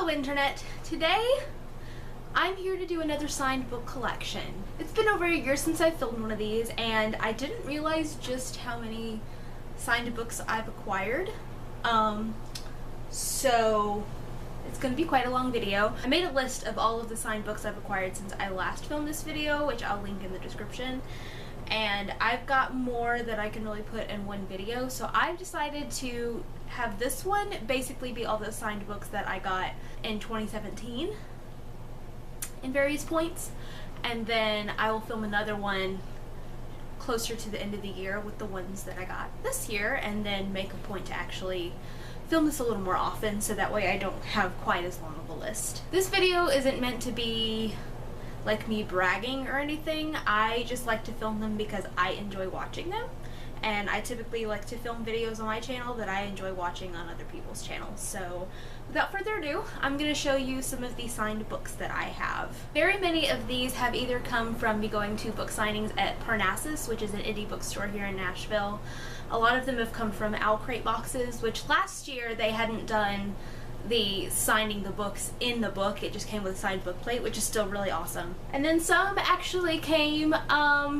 Hello Internet! Today I'm here to do another signed book collection. It's been over a year since I filmed one of these and I didn't realize just how many signed books I've acquired. So it's going to be quite a long video. I made a list of all of the signed books I've acquired since I last filmed this video, which I'll link in the description. And I've got more that I can really put in one video, so I've decided to have this one basically be all the signed books that I got in 2017 in various points, and then I will film another one closer to the end of the year with the ones that I got this year, and then make a point to actually film this a little more often so that way I don't have quite as long of a list. This video isn't meant to be like me bragging or anything. I just like to film them because I enjoy watching them, and I typically like to film videos on my channel that I enjoy watching on other people's channels. So without further ado, I'm going to show you some of the signed books that I have. Very many of these have either come from me going to book signings at Parnassus, which is an indie bookstore here in Nashville. A lot of them have come from Owl Crate boxes, which last year they hadn't done the signing the books in the book. It just came with a signed book plate, which is still really awesome. And then some actually came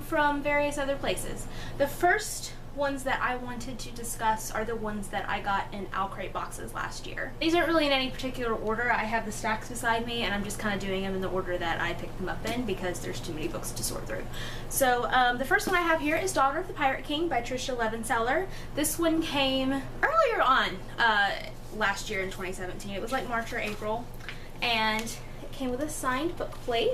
from various other places. The first ones that I wanted to discuss are the ones that I got in Owl Crate boxes last year. These aren't really in any particular order. I have the stacks beside me and I'm just kind of doing them in the order that I picked them up in because there's too many books to sort through. So the first one I have here is Daughter of the Pirate King by Trisha Levenseller. This one came earlier on last year in 2017. It was like March or April, and it came with a signed book plate.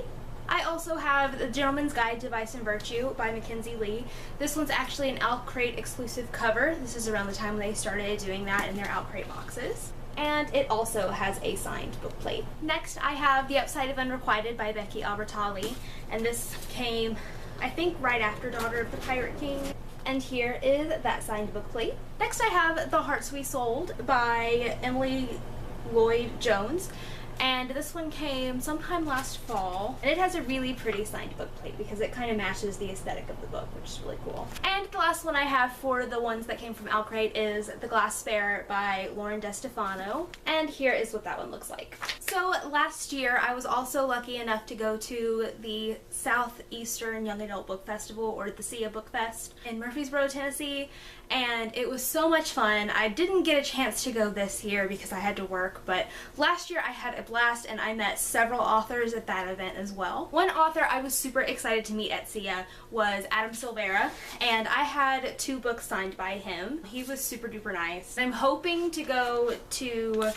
I also have The Gentleman's Guide to Vice and Virtue by Mackenzie Lee. This one's actually an Owl Crate exclusive cover. This is around the time when they started doing that in their Owl Crate boxes. And it also has a signed book plate. Next, I have The Upside of Unrequited by Becky Albertalli, and this came, I think, right after Daughter of the Pirate King. And here is that signed book plate. Next I have The Hearts We Sold by Emily Lloyd Jones. And this one came sometime last fall, and it has a really pretty signed book plate because it kind of matches the aesthetic of the book, which is really cool. And the last one I have for the ones that came from Owl Crate is The Glass Spare by Lauren DeStefano, and here is what that one looks like. So last year I was also lucky enough to go to the Southeastern Young Adult Book Festival, or the SIA Book Fest, in Murfreesboro, Tennessee, and it was so much fun. I didn't get a chance to go this year because I had to work, but last year I had a blast and I met several authors at that event as well. One author I was super excited to meet at SIA was Adam Silvera, and I had 2 books signed by him. He was super duper nice. I'm hoping to go to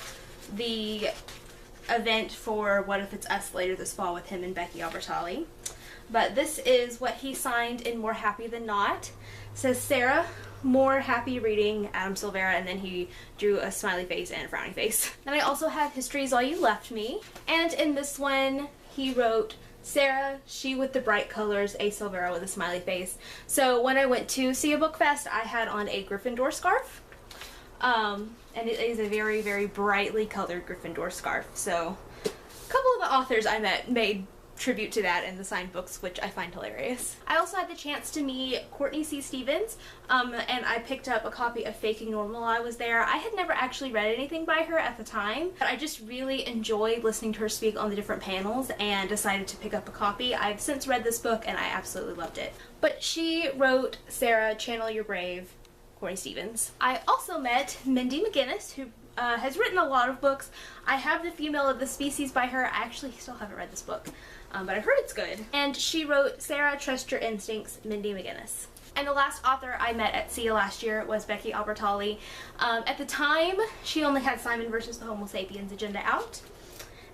the event for What If It's Us later this fall with him and Becky Albertalli. But this is what he signed in More Happy Than Not. It says, Sarah, more happy reading, Adam Silvera, and then he drew a smiley face and a frowning face. Then I also have History Is All You Left Me, and in this one he wrote, Sarah, she with the bright colors, A. Silvera with a smiley face. So when I went to SIA Book Fest, I had on a Gryffindor scarf, and it is a very, very brightly colored Gryffindor scarf. So a couple of the authors I met made tribute to that in the signed books, which I find hilarious. I also had the chance to meet Courtney Stevens, and I picked up a copy of Faking Normal while I was there. I had never actually read anything by her at the time, but I just really enjoyed listening to her speak on the different panels and decided to pick up a copy. I've since read this book and I absolutely loved it. But she wrote Sarah, Channel Your Brave, Courtney Stevens. I also met Mindy McGinnis, who has written a lot of books. I have The Female of the Species by her. I actually still haven't read this book, but I've heard it's good. And she wrote Sarah, Trust Your Instincts, Mindy McGinnis. And the last author I met at SIA last year was Becky Albertalli. At the time, she only had Simon vs. the Homo Sapiens Agenda out.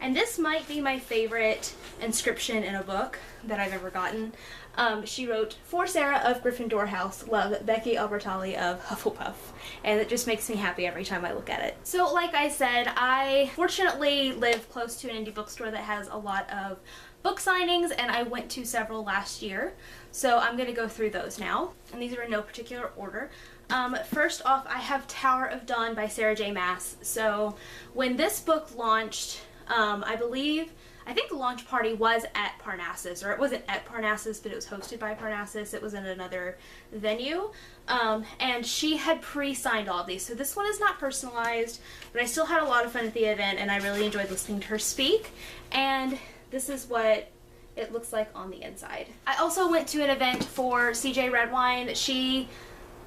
And this might be my favorite inscription in a book that I've ever gotten. She wrote, For Sarah of Gryffindor House, love, Becky Albertalli of Hufflepuff. And it just makes me happy every time I look at it. So like I said, I fortunately live close to an indie bookstore that has a lot of book signings, and I went to several last year. So I'm going to go through those now. And these are in no particular order. First off, I have Tower of Dawn by Sarah J. Maas. So when this book launched, I believe I think the launch party was at Parnassus, or it wasn't at Parnassus, but it was hosted by Parnassus. It was in another venue, and she had pre-signed all of these. So this one is not personalized, but I still had a lot of fun at the event, and I really enjoyed listening to her speak. And this is what it looks like on the inside. I also went to an event for CJ Redwine. She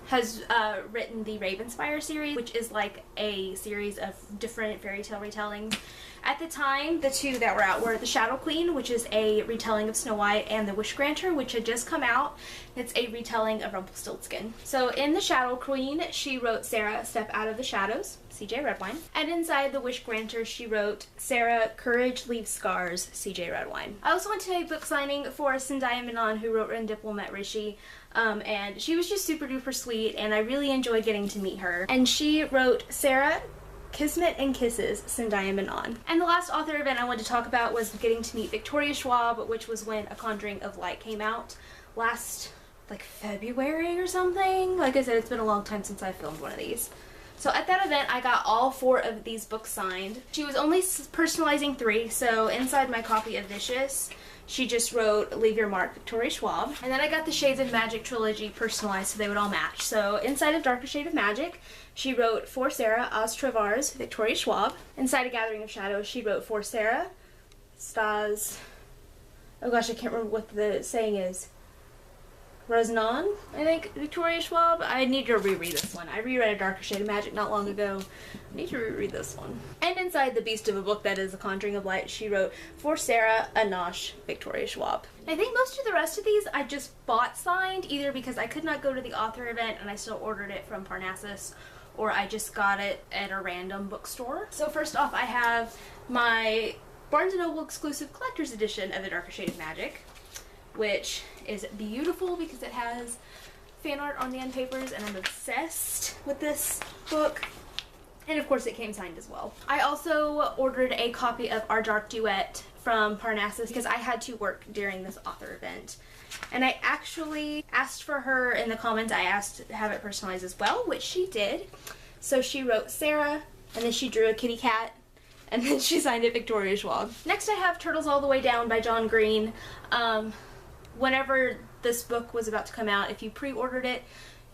has written the Ravenspire series, which is like a series of different fairy tale retellings. At the time, the two that were out were The Shadow Queen, which is a retelling of Snow White, and The Wish Granter, which had just come out. It's a retelling of Rumpelstiltskin. So in The Shadow Queen, she wrote Sarah, Step Out of the Shadows, CJ Redwine. And inside The Wish Granter, she wrote Sarah, Courage Leaves Scars, CJ Redwine. I also went to a book signing for Zendaya Menon, who wrote Ren Dipple Met Rishi. And she was just super duper sweet, and I really enjoyed getting to meet her. And she wrote Sarah, Kismet and Kisses, Zendaya Menon. And the last author event I wanted to talk about was getting to meet Victoria Schwab, which was when A Conjuring of Light came out last, like, February or something. Like I said, it's been a long time since I filmed one of these. So at that event, I got all 4 of these books signed. She was only personalizing 3, so inside my copy of Vicious, she just wrote Leave Your Mark, Victoria Schwab. And then I got the Shades of Magic trilogy personalized so they would all match. So inside of Darker Shade of Magic, she wrote For Sarah, Oz Travars, Victoria Schwab. Inside of Gathering of Shadows, she wrote For Sarah, Stas, oh gosh, I can't remember what the saying is. Rosnan, I think, Victoria Schwab. I need to reread this one. I reread A Darker Shade of Magic not long ago. I need to reread this one. And inside the beast of a book that is A Conjuring of Light, she wrote For Sarah, Anosh, Victoria Schwab. And I think most of the rest of these I just bought signed, either because I could not go to the author event and I still ordered it from Parnassus, or I just got it at a random bookstore. So first off, I have my Barnes & Noble exclusive collector's edition of A Darker Shade of Magic, which is beautiful because it has fan art on the end papers, and I'm obsessed with this book. And of course it came signed as well. I also ordered a copy of Our Dark Duet from Parnassus because I had to work during this author event. And I actually asked for her in the comments, I asked to have it personalized as well, which she did. So she wrote Sarah, and then she drew a kitty cat, and then she signed it Victoria Schwab. Next I have Turtles All the Way Down by John Green. Whenever this book was about to come out, if you pre-ordered it,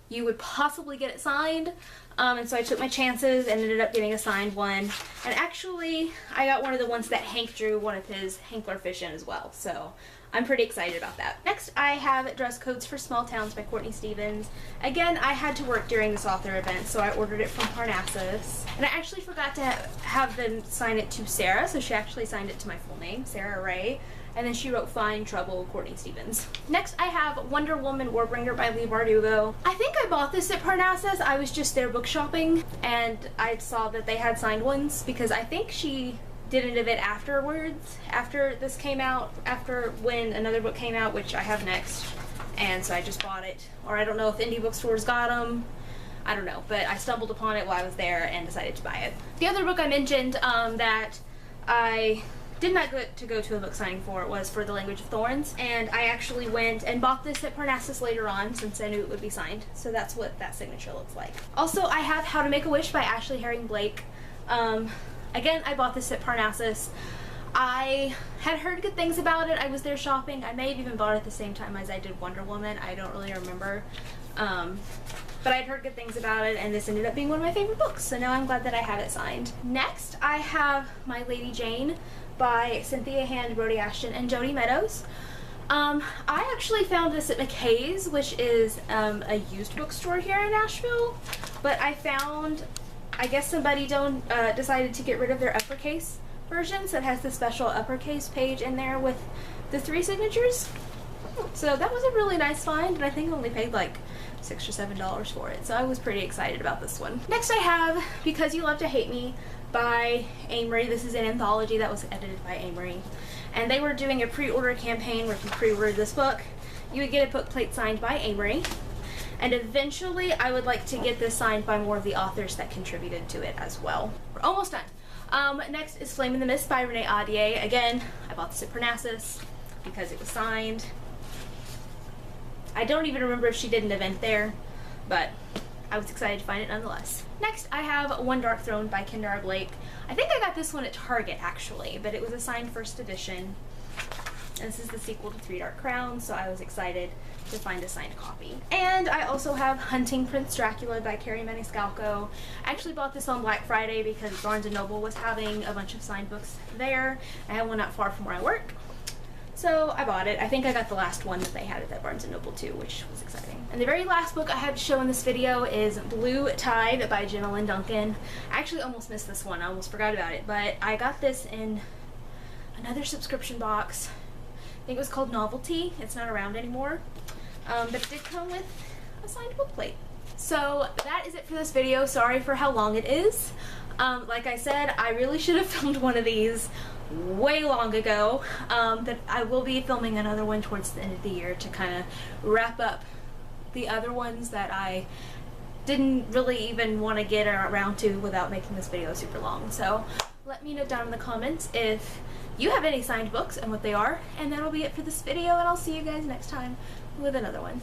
you would possibly get it signed. And so I took my chances and ended up getting a signed one. And actually, I got one of the ones that Hank drew one of his Hankler fish in as well. So I'm pretty excited about that. Next, I have Dress Codes for Small Towns by Courtney Stevens. Again, I had to work during this author event, so I ordered it from Parnassus. And I actually forgot to have them sign it to Sarah, so she actually signed it to my full name, Sarah Ray. And then she wrote Fine Trouble, Courtney Stevens. Next, I have Wonder Woman Warbringer by Leigh Bardugo. I think I bought this at Parnassus. I was just there book shopping, and I saw that they had signed ones because I think she did an event afterwards, after this came out, after when another book came out, which I have next. And so I just bought it. Or I don't know if indie bookstores got them. I don't know, but I stumbled upon it while I was there and decided to buy it. The other book I mentioned that I did not get to go to a book signing for was For the Language of Thorns, and I actually went and bought this at Parnassus later on since I knew it would be signed. So that's what that signature looks like. Also, I have How to Make a Wish by Ashley Herring Blake. Again, I bought this at Parnassus. I had heard good things about it. I was there shopping. I may have even bought it at the same time as I did Wonder Woman. I don't really remember. But I'd heard good things about it, and this ended up being one of my favorite books, so now I'm glad that I have it signed. Next, I have My Lady Jane by Cynthia Hand, Brody Ashton, and Jody Meadows. I actually found this at McKay's, which is a used bookstore here in Nashville, but I found, I guess somebody decided to get rid of their uppercase version, so it has the special uppercase page in there with the 3 signatures. So that was a really nice find, and I think I only paid like $6 or $7 for it, so I was pretty excited about this one. Next I have Because You Love to Hate Me by Amory. This is an anthology that was edited by Amory, and they were doing a pre-order campaign where if you pre-ordered this book, you would get a book plate signed by Amory, and eventually I would like to get this signed by more of the authors that contributed to it as well. We're almost done. Next is Flame in the Mist by Renee Audier. Again, I bought this at Parnassus because it was signed. I don't even remember if she did an event there, but I was excited to find it nonetheless. Next, I have One Dark Throne by Kendra Blake. I think I got this one at Target actually, but it was a signed first edition. And this is the sequel to Three Dark Crowns, so I was excited to find a signed copy. And I also have Hunting Prince Dracula by Carrie Maniscalco. I actually bought this on Black Friday because Barnes & Noble was having a bunch of signed books there. I have one not far from where I work, so I bought it. I think I got the last one that they had at that Barnes & Noble too, which was exciting. And the very last book I have to show in this video is Blue Tide by Jenna Lynn Duncan. I actually almost missed this one. I almost forgot about it, but I got this in another subscription box. I think it was called Novelty. It's not around anymore, but it did come with a signed book plate. So that is it for this video. Sorry for how long it is. Like I said, I really should have filmed one of these way long ago, but I will be filming another one towards the end of the year to kind of wrap up the other ones that I didn't really even want to get around to without making this video super long. So let me know down in the comments if you have any signed books and what they are, and that'll be it for this video, and I'll see you guys next time with another one.